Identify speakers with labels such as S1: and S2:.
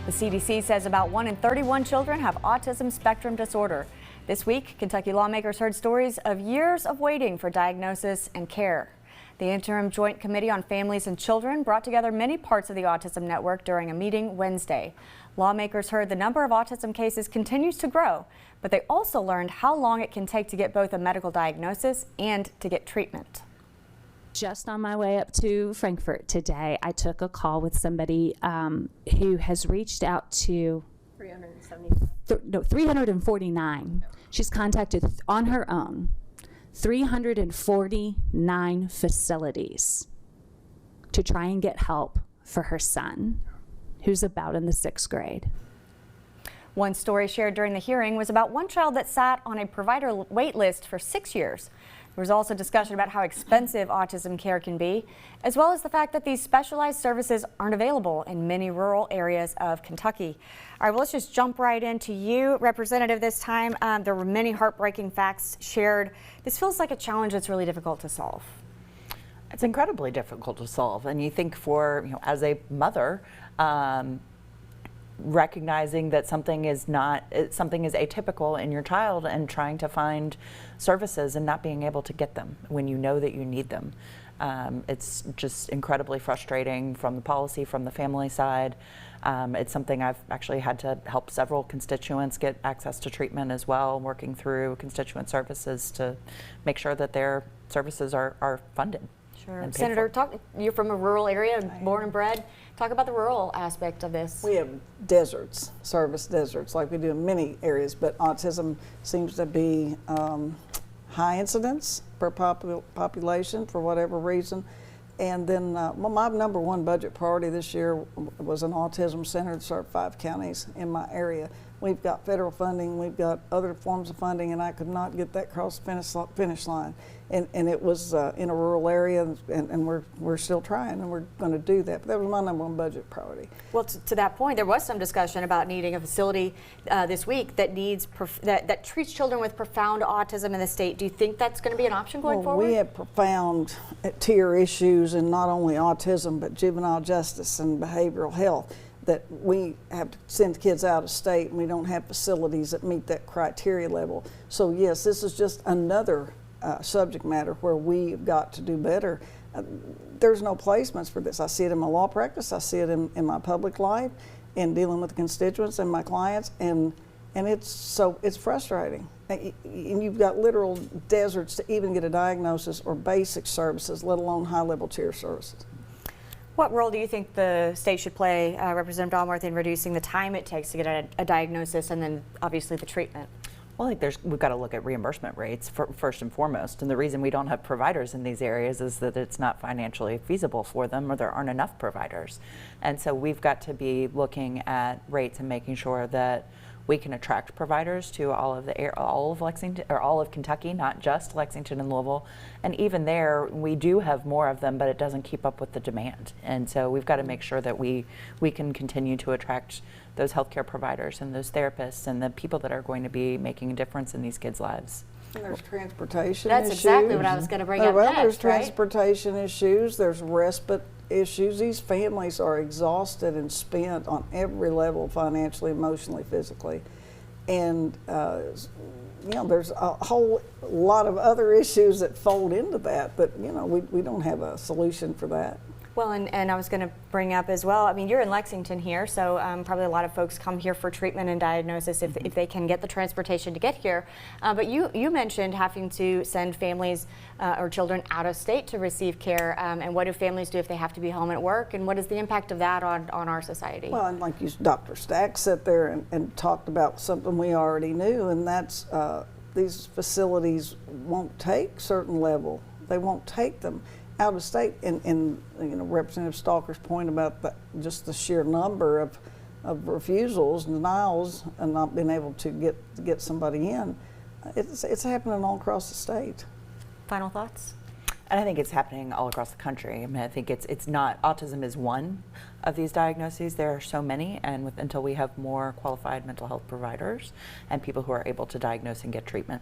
S1: The CDC says about 1 in 31 children have autism spectrum disorder. This week, Kentucky lawmakers heard stories of years of waiting for diagnosis and care. The Interim Joint Committee on Families and Children brought together many parts of the Autism Network during a meeting Wednesday. Lawmakers heard the number of autism cases continues to grow, but they also learned how long it can take to get both a medical diagnosis and to get treatment.
S2: Just on my way up to Frankfort today, I took a call with somebody who has reached out to 349. She's contacted on her own 349 facilities to try and get help for her son, who's about in the 6th grade.
S1: One story shared during the hearing was about one child that sat on a provider wait list for 6 years. There was also discussion about how expensive autism care can be, as well as the fact that these specialized services aren't available in many rural areas of Kentucky. All right, well, let's just jump right into you, Representative, this time. There were many heartbreaking facts shared. This feels like a challenge that's really difficult to solve.
S3: It's incredibly difficult to solve. And you think as a mother, recognizing that something is atypical in your child and trying to find services and not being able to get them when you know that you need them. It's just incredibly frustrating from the policy, from the family side. It's something I've actually had to help several constituents get access to treatment as well, working through constituent services to make sure that their services are funded.
S1: Sure. Senator, you're from a rural area, born and bred. Talk about the rural aspect of this.
S4: We have deserts, service deserts, like we do in many areas, but autism seems to be high incidence per population for whatever reason. And then my number one budget priority this year was an autism center to serve 5 counties in my area. We've got federal funding, we've got other forms of funding, and I could not get that across the finish line. And it was in a rural area, and we're still trying, and we're going to do that. But that was my number one budget priority.
S1: Well, to that point, there was some discussion about needing a facility this week that that treats children with profound autism in the state. Do you think that's going to be an option going forward?
S4: We have profound tier issues in not only autism, but juvenile justice and behavioral health, that we have to send kids out of state, and we don't have facilities that meet that criteria level. So yes, this is just another subject matter where we've got to do better. There's no placements for this. I see it in my law practice, I see it in my public life, in dealing with the constituents and my clients, and it's frustrating. And you've got literal deserts to even get a diagnosis or basic services, let alone high-level tier services.
S1: What role do you think the state should play, Representative Dalworth, in reducing the time it takes to get a diagnosis and then obviously the treatment?
S3: Well, we've got to look at reimbursement rates first and foremost. And the reason we don't have providers in these areas is that it's not financially feasible for them, or there aren't enough providers. And so we've got to be looking at rates and making sure that we can attract providers to all of Lexington, or all of Kentucky, not just Lexington and Louisville. And even there, we do have more of them, but it doesn't keep up with the demand. And so we've got to make sure that we can continue to attract those healthcare providers and those therapists and the people that are going to be making a difference in these kids' lives.
S4: And there's transportation
S1: That's
S4: issues.
S1: Exactly what I was going to bring up next,
S4: There's transportation issues, there's respite issues. These families are exhausted and spent on every level, financially, emotionally, physically. And there's a whole lot of other issues that fold into that, but we don't have a solution for that.
S1: Well, and I was going to bring up as well, I mean, you're in Lexington here, so probably a lot of folks come here for treatment and diagnosis if they can get the transportation to get here. But you mentioned having to send families or children out of state to receive care. And what do families do if they have to be home at work? And what is the impact of that on our society?
S4: Well, and like Dr. Stack sat there and talked about something we already knew, and that's these facilities won't take certain level. They won't take them out of state, and Representative Stalker's point about just the sheer number of refusals, denials, and not being able to get somebody in, it's happening all across the state.
S1: Final thoughts?
S3: And I think it's happening all across the country. I mean, I think it's not, autism is one of these diagnoses. There are so many, and until we have more qualified mental health providers and people who are able to diagnose and get treatment,